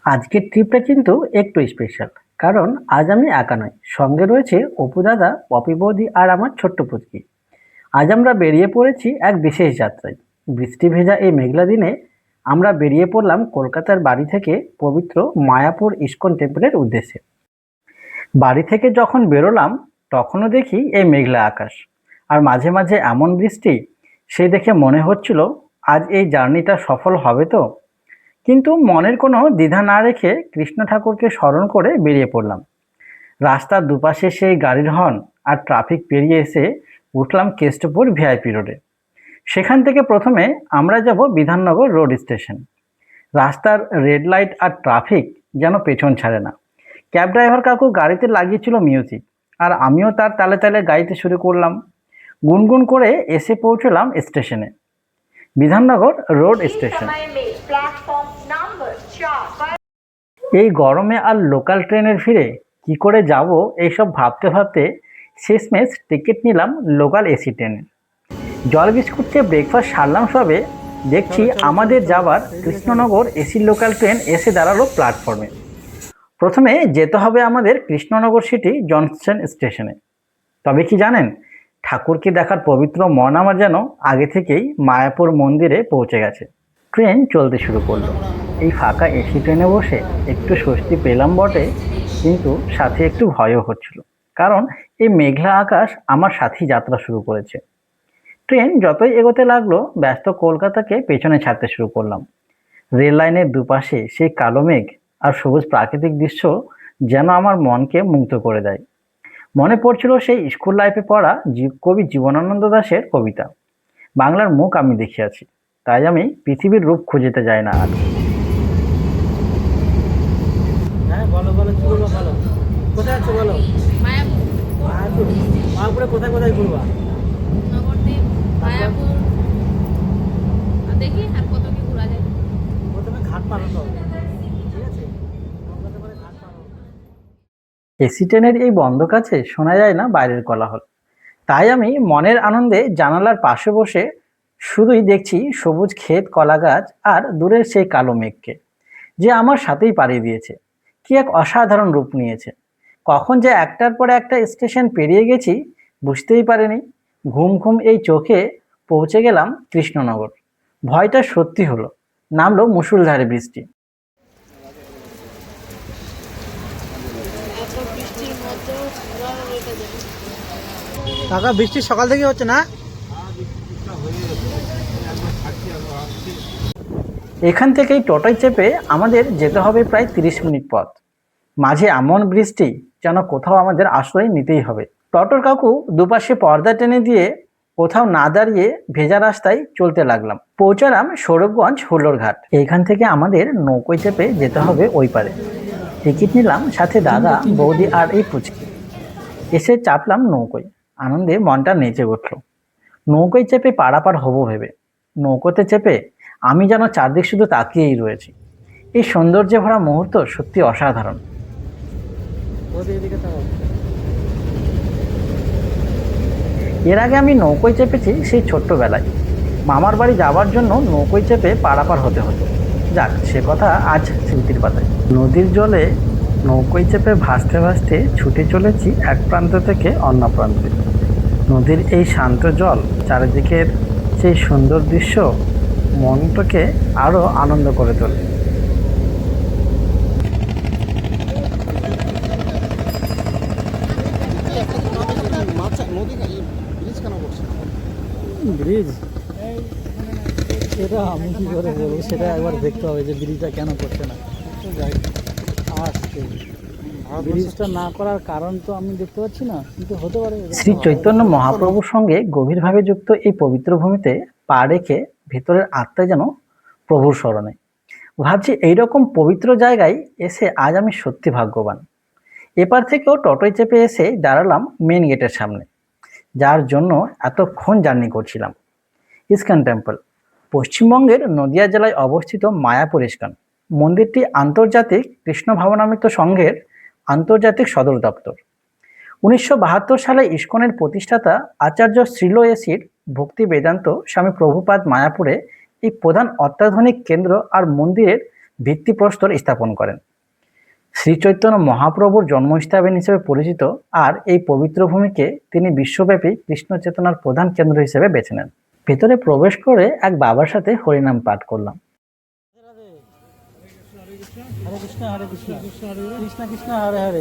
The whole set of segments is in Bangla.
আজকের ট্রিপটা কিন্তু একটু স্পেশাল। কারণ আজ আমি একা নয়, সঙ্গে রয়েছে অপু দাদা, পপি বৌদি আর আমার ছোট্ট পুচকি। আজ আমরা বেরিয়ে পড়েছি এক বিশেষ যাত্রায়। বৃষ্টি ভেজা এই মেঘলা দিনে আমরা বেরিয়ে পড়লাম কলকাতার বাড়ি থেকে পবিত্র মায়াপুর ইস্কন টেম্পলের উদ্দেশ্যে। বাড়ি থেকে যখন বেরোলাম তখনও দেখি এই মেঘলা আকাশ আর মাঝে মাঝে এমন বৃষ্টি, সেই দেখে মনে হচ্ছিল আজ এই জার্নিটা সফল হবে তো। কিন্তু মনের কোনো দ্বিধা না রেখে কৃষ্ণ ঠাকুরকে স্মরণ করে বেরিয়ে পড়লাম। রাস্তার দুপাশে সেই গাড়ির হর্ন আর ট্রাফিক পেরিয়ে এসে উঠলাম কেষ্টপুর ভিআইপি রোডে। সেখান থেকে প্রথমে আমরা যাব বিধাননগর রোড স্টেশন। রাস্তার রেড লাইট আর ট্রাফিক যেন পেছন ছাড়ে না। ক্যাব ড্রাইভার কাকু গাড়িতে লাগিয়েছিল মিউজিক, আর আমিও তার তালে তালে গাইতে শুরু করলাম। গুনগুন করে এসে পৌঁছলাম স্টেশনে, বিধাননগর রোড স্টেশন। এই গরমে আর লোকাল ট্রেনের ভিড়ে কি করে যাব এইসব ভাবতে ভাবতে শেষমেশ টিকিট নিলাম লোকাল এসি ট্রেনের। জল বিস্কুট খেয়ে ব্রেকফাস্ট সারলাম সবে, দেখছি আমাদের যাবার কৃষ্ণনগর এসি লোকাল ট্রেন এসে দাঁড়ালো প্ল্যাটফর্মে। প্রথমে যেতে হবে আমাদের কৃষ্ণনগর সিটি জংশন স্টেশনে। তবে কি জানেন, ঠাকুরকে দেখার পবিত্র মন আমার যেন আগে থেকেই মায়াপুর মন্দিরে পৌঁছে গেছে। ট্রেন চলতে শুরু করলো। এই ফাঁকা এসি ট্রেনে বসে একটু স্বস্তি পেলাম বটে, কিন্তু সাথে একটু ভয়ও হচ্ছিল। কারণ এই মেঘলা আকাশ আমার সাথী যাত্রা শুরু করেছে। ট্রেন যতই এগোতে লাগলো ব্যস্ত কলকাতাকে পেছনে ছাড়তে শুরু করলাম। রেল লাইনের দুপাশে সেই কালো মেঘ আর সবুজ প্রাকৃতিক দৃশ্য যেন আমার মনকে মুগ্ধ করে দেয়। মনে পড়ছিল সেই স্কুল লাইফে পড়া কবি জীবনানন্দ দাশের কবিতা, বাংলার মুখ আমি দেখিয়াছি, তাই আমি পৃথিবীর রূপ খুঁজিতে যাই না আর। হ্যাঁ বলো বলো, কি বলবো বলো, কোথায় আছো বলো? মায়াপুর। মায়াপুর, মায়াপুরে কোথায় কোথায় ঘুরবা? নবদ্বীপ, মায়াপুর, আর দেখি আর কত কি ঘোরা যায়। প্রথমে ঘাট পারো তো, ঠিক আছে? নৌকাতে করে ঘাট পারো। এসি ট্রেনের এই বন্ধ কাছে শোনা যায় না বাইরের কোলাহল। তাই আমি মনের আনন্দে জানালার পাশে বসে শুধুই দেখছি সবুজ ক্ষেত, কলা গাছ আর দূরের সেই কালো মেঘকে, যে আমার সাথেই পাড়িয়ে দিয়েছে। কি এক অসাধারণ রূপ নিয়েছে। কখন যে একটার পর একটা স্টেশন পেরিয়ে গেছি বুঝতেই পারিনি। ঘুম ঘুম এই চোখে পৌঁছে গেলাম কৃষ্ণনগর। ভয়টা সত্যি হলো, নামলো মুষলধারে বৃষ্টি। কাকা বৃষ্টি সকাল থেকে হচ্ছে না? এখান থেকেই টোটোয় চেপে আমাদের যেতে হবে প্রায় 30 মিনিট পথ। মাঝে এমন বৃষ্টি যেন কোথাও আমাদের আশ্রয় নিতেই হবে। টোটোর কাকু দুপাশে পর্দা টেনে দিয়ে কোথাও না দাঁড়িয়ে ভেজা রাস্তায় চলতে লাগলাম। পৌঁছালাম সৌরভগঞ্জ হুল্লোড় ঘাট। এইখান থেকে আমাদের নৌকোয় চেপে যেতে হবে ওই পারে। টিকিট নিলাম, সাথে দাদা, বৌদি আর এই পুচকি। এসে চাপলাম নৌকোয়। আনন্দে মনটা নেচে উঠল। নৌকোয় চেপে পারাপার হবো ভেবে নৌকোতে চেপে আমি যেন চারদিক শুধু তাকিয়েই রয়েছি। এই সৌন্দর্যে ভরা মুহূর্ত সত্যি অসাধারণ। এর আগে আমি নৌকোয় চেপেছি সেই ছোট্টবেলায়। মামার বাড়ি যাওয়ার জন্য নৌকোয় চেপে পারাপার হতে হতো। যাক, সে কথা আজ স্মৃতির পাতায়। নদীর জলে নৌকোয় চেপে ভাসতে ভাসতে ছুটে চলেছি এক প্রান্ত থেকে অন্য প্রান্তে। নদীর এই শান্ত জল, চারিদিকের সেই সুন্দর দৃশ্য মনটাকে আরো আনন্দ করে তোলে। ব্রিজ, সেটা আমি কি করে বলবো? সেটা একবার দেখতে হবে যে ব্রিজটা কেন করছে না। আজকে ব্রিজটা না করার কারণ তো আমি দেখতে পাচ্ছি না, কিন্তু হতে পারে। শ্রী চৈতন্য মহাপ্রভুর সঙ্গে গভীরভাবে যুক্ত এই পবিত্র ভূমিতে পা রেখে ভেতরের আত্মা যেন প্রভুর স্মরণে। ভাবছি এইরকম পবিত্র জায়গায় এসে আজ আমি সত্যি ভাগ্যবান। এপার থেকেও টোটোয় চেপে এসে দাঁড়ালাম মেন গেটের সামনে, যার জন্য এতক্ষণ জার্নি করছিলাম। ইস্কন টেম্পল, পশ্চিমবঙ্গের নদিয়া জেলায় অবস্থিত মায়াপুর ইস্কন মন্দিরটি আন্তর্জাতিক কৃষ্ণ ভাবনামৃত সংঘের আন্তর্জাতিক সদর দপ্তর। 1972 সালে ইস্কনের প্রতিষ্ঠাতা আচার্য শ্রীল এসির ভক্তি বেদান্ত স্বামী প্রভুপাদ মায়াপুরে এই প্রধান অত্যাধুনিক কেন্দ্র আর মন্দিরের ভিত্তিপ্রস্তর স্থাপন করেন। শ্রী চৈতন্য মহাপ্রভুর জন্মস্থান হিসেবে পরিচিত আর এই পবিত্র ভূমিকে তিনি বিশ্বব্যাপী কৃষ্ণ চেতনার প্রধান কেন্দ্র হিসেবে বেছে নেন। ভেতরে প্রবেশ করে এক বাবার সাথে হরিনাম পাঠ করলাম। হরে কৃষ্ণ হরে কৃষ্ণ কৃষ্ণ কৃষ্ণ হরে হরে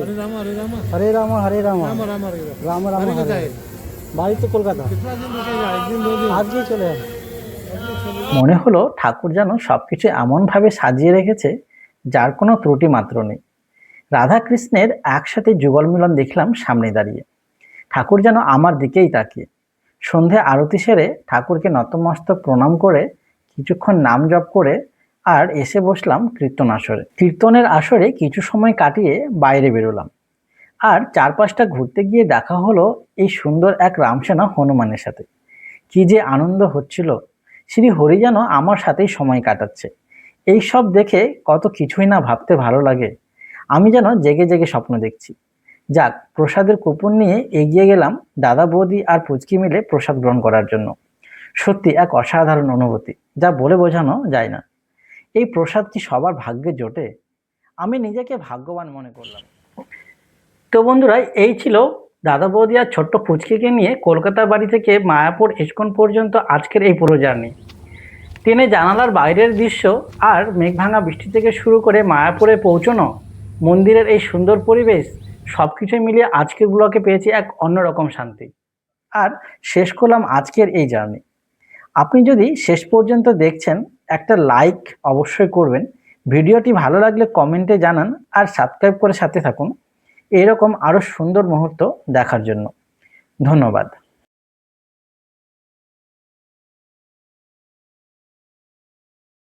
হরে রাম হরে রাম রাম রাম হরে হরে। বাড়ি তো কলকাতা, আজকেই চলে যাবে। মনে হলো ঠাকুর যেন সবকিছু এমনভাবে সাজিয়ে রেখেছে যার কোনো ত্রুটি মাত্র নেই। রাধা কৃষ্ণের একসাথে যুগল মিলন দেখলাম সামনে দাঁড়িয়ে। ঠাকুর যেন আমার দিকেই তাকিয়ে। সন্ধে আরতি সেরে ঠাকুরকে নতমস্তক প্রণাম করে কিছুক্ষণ নাম জপ করে আর এসে বসলাম কীর্তন আসরে। কীর্তনের আসরে কিছু সময় কাটিয়ে বাইরে বেরোলাম আর চারপাশটা ঘুরতে গিয়ে দেখা হলো এই সুন্দর এক রামসেনা হনুমানের সাথে। কি যে আনন্দ হচ্ছিল! শ্রী হরি যেন আমার সাথেই সময় কাটাচ্ছে। এই সব দেখে কত কিছুই না ভাবতে ভালো লাগে। আমি যেন জেগে জেগে স্বপ্ন দেখছি। যাক, প্রসাদের কুপন নিয়ে এগিয়ে গেলাম দাদা বৌদি আর পুচকি মিলে প্রসাদ গ্রহণ করার জন্য। সত্যি এক অসাধারণ অনুভূতি, যা বলে বোঝানো যায় না। এই প্রসাদ কি সবার ভাগ্যে জোটে? আমি নিজেকে ভাগ্যবান মনে করলাম। তো বন্ধুরা, এই ছিল দাদা বৌদি আর ছোট্ট পুচকিকে নিয়ে কলকাতার বাড়ি থেকে মায়াপুর ইস্কন পর্যন্ত আজকের এই পুরো জার্নি। ট্রেনে জানালার বাইরের দৃশ্য আর মেঘভাঙা বৃষ্টি থেকে শুরু করে মায়াপুরে পৌঁছানো, মন্দিরের এই সুন্দর পরিবেশ, সব কিছু মিলিয়ে আজকের ব্লগে পেয়েছি এক অন্যরকম শান্তি। আর শেষ করলাম আজকের এই জার্নি। আপনি যদি শেষ পর্যন্ত দেখছেন, একটা লাইক অবশ্যই করবেন। ভিডিওটি ভালো লাগলে কমেন্টে জানান আর সাবস্ক্রাইব করে সাথে থাকুন এরকম আরও সুন্দর মুহূর্ত দেখার জন্য। ধন্যবাদ।